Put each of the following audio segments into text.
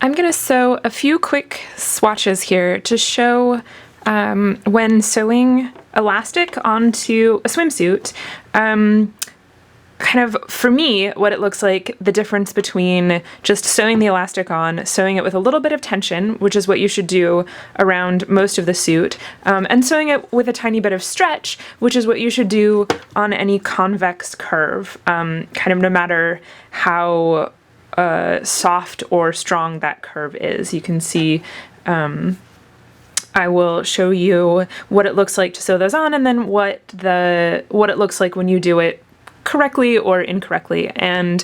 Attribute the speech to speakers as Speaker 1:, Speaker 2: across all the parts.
Speaker 1: I'm going to sew a few quick swatches here to show when sewing elastic onto a swimsuit, kind of, for me, what it looks like, the difference between just sewing the elastic on, sewing it with a little bit of tension, which is what you should do around most of the suit, and sewing it with a tiny bit of stretch, which is what you should do on any convex curve, kind of no matter how soft or strong that curve is. You can see I will show you what it looks like to sew those on, and then what it looks like when you do it correctly or incorrectly, and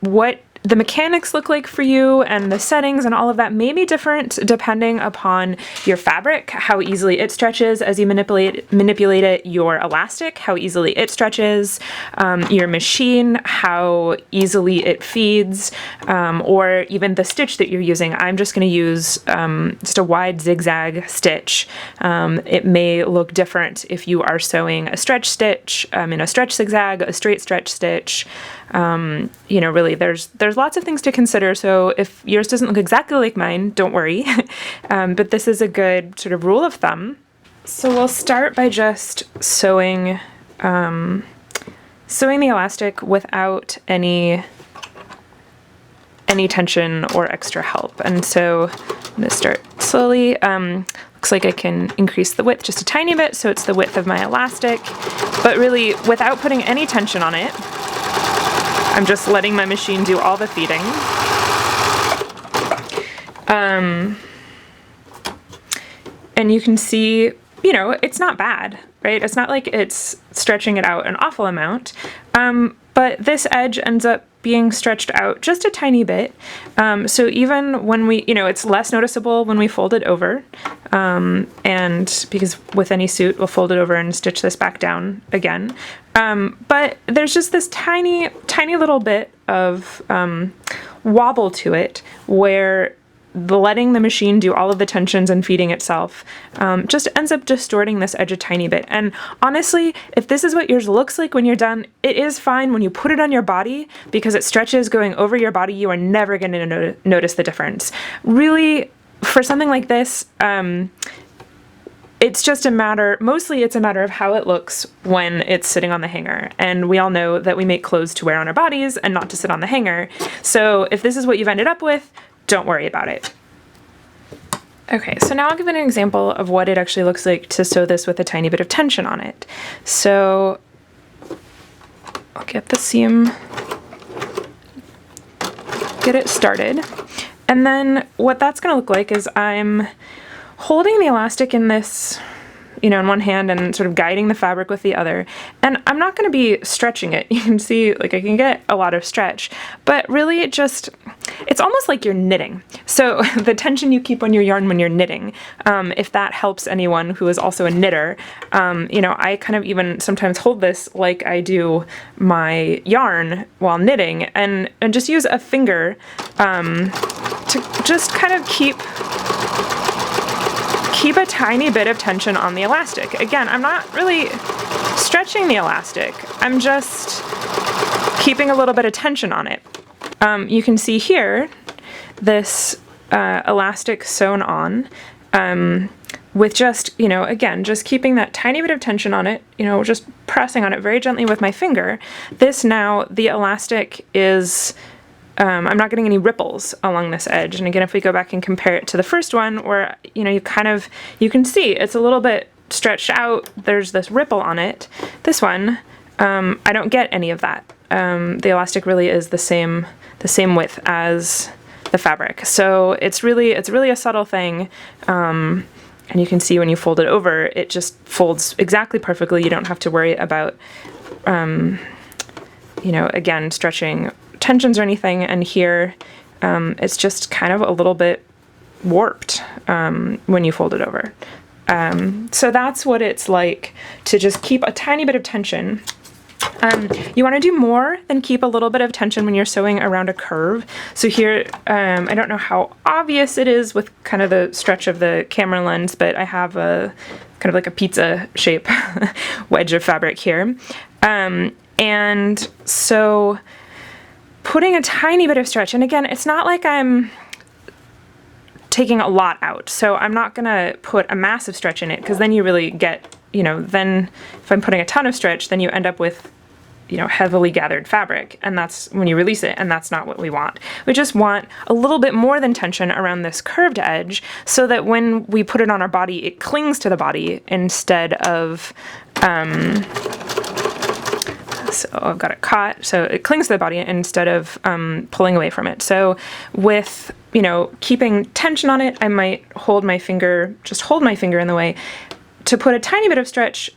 Speaker 1: what the mechanics look like for you and the settings and all of that may be different depending upon your fabric, how easily it stretches as you manipulate it, your elastic, how easily it stretches, your machine, how easily it feeds, or even the stitch that you're using. I'm just going to use just a wide zigzag stitch. It may look different if you are sewing a stretch stitch, in a stretch zigzag, a straight stretch stitch. Really, there's lots of things to consider, so if yours doesn't look exactly like mine, don't worry. But this is a good sort of rule of thumb. So we'll start by just sewing the elastic without any tension or extra help. And so I'm going to start slowly. Looks like I can increase the width just a tiny bit, so it's the width of my elastic, but really without putting any tension on it. I'm just letting my machine do all the feeding. And you can see, it's not bad, right? It's not like it's stretching it out an awful amount, but this edge ends up being stretched out just a tiny bit. So even when it's less noticeable when we fold it over, and because with any suit, we'll fold it over and stitch this back down again. But there's just this tiny, tiny little bit of wobble to it where letting the machine do all of the tensions and feeding itself just ends up distorting this edge a tiny bit. And honestly, if this is what yours looks like when you're done, it is fine when you put it on your body because it stretches going over your body. You are never going to notice the difference. Really, for something like this, it's just mostly it's a matter of how it looks when it's sitting on the hanger. And we all know that we make clothes to wear on our bodies and not to sit on the hanger. So if this is what you've ended up with, don't worry about it. Okay, so now I'll give an example of what it actually looks like to sew this with a tiny bit of tension on it. So I'll get the seam, get it started, and then what that's going to look like is I'm holding the elastic in this, in one hand and sort of guiding the fabric with the other. And I'm not going to be stretching it. You can see, I can get a lot of stretch, but really it's almost like you're knitting. So the tension you keep on your yarn when you're knitting, if that helps anyone who is also a knitter, I kind of even sometimes hold this like I do my yarn while knitting and just use a finger to just kind of keep a tiny bit of tension on the elastic. Again, I'm not really stretching the elastic. I'm just keeping a little bit of tension on it. You can see here this elastic sewn on with just, again, just keeping that tiny bit of tension on it, just pressing on it very gently with my finger. The elastic is I'm not getting any ripples along this edge. And again, if we go back and compare it to the first one where, you can see it's a little bit stretched out. There's this ripple on it. This one, I don't get any of that. The elastic really is the same width as the fabric. So it's really a subtle thing. And you can see when you fold it over, it just folds exactly perfectly. You don't have to worry about, again, stretching tensions or anything, and here it's just kind of a little bit warped when you fold it over. So that's what it's like to just keep a tiny bit of tension. You want to do more than keep a little bit of tension when you're sewing around a curve. So here, I don't know how obvious it is with kind of the stretch of the camera lens, but I have a kind of like a pizza shape wedge of fabric here. And so putting a tiny bit of stretch, and again, it's not like I'm taking a lot out, so I'm not gonna put a massive stretch in it, because then you really get, you know, then if I'm putting a ton of stretch, then you end up with, you know, heavily gathered fabric, and that's when you release it, and that's not what we want. We just want a little bit more than tension around this curved edge, so that when we put it on our body, it clings to the body instead of, so I've got it caught, so it clings to the body instead of pulling away from it. So with, you know, keeping tension on it, I might hold my finger, just hold my finger in the way. To put a tiny bit of stretch,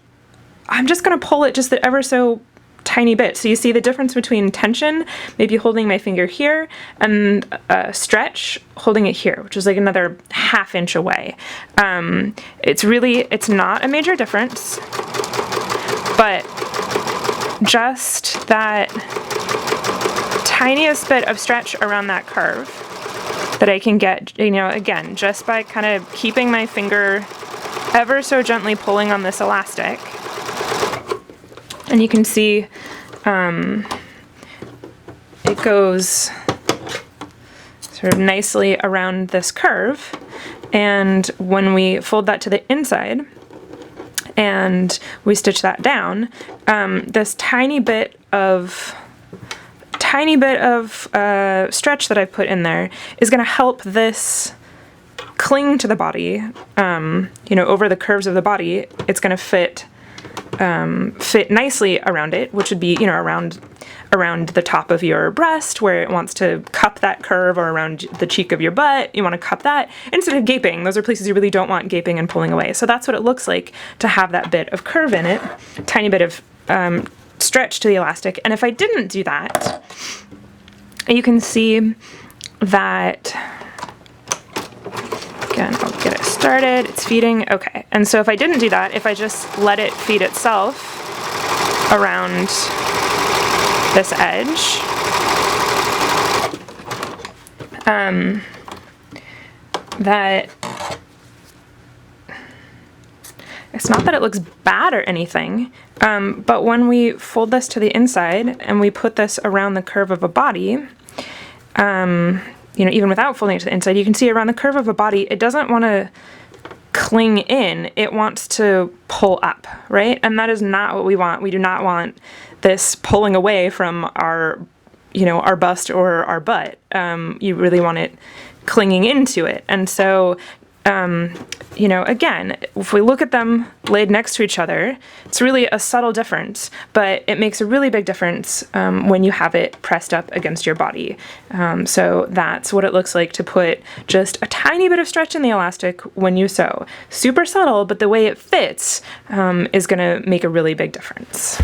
Speaker 1: I'm just gonna pull it just the ever so tiny bit. So you see the difference between tension, maybe holding my finger here, and stretch, holding it here, which is like another ½ inch away. It's not a major difference, but just that tiniest bit of stretch around that curve that I can get, you know, again, just by kind of keeping my finger ever so gently pulling on this elastic. And you can see it goes sort of nicely around this curve. And when we fold that to the inside and we stitch that down, this tiny bit of stretch that I've put in there is going to help this cling to the body, you know, over the curves of the body. It's going to fit nicely around it, which would be, you know, around the top of your breast where it wants to cup that curve, or around the cheek of your butt, you want to cup that, instead of gaping. Those are places you really don't want gaping and pulling away. So that's what it looks like to have that bit of curve in it, tiny bit of stretch to the elastic. And if I didn't do that, you can see that, again, I'll get it started, it's feeding, okay. And so if I didn't do that, if I just let it feed itself around this edge, that it's not that it looks bad or anything, but when we fold this to the inside and we put this around the curve of a body, you know, even without folding it to the inside, you can see around the curve of a body, it doesn't want to cling in, it wants to pull up, right? And that is not what we want. We do not want this pulling away from our, you know, our bust or our butt. You really want it clinging into it. And so, you know, again, if we look at them laid next to each other, it's really a subtle difference, but it makes a really big difference when you have it pressed up against your body. So that's what it looks like to put just a tiny bit of stretch in the elastic when you sew. Super subtle, but the way it fits is going to make a really big difference.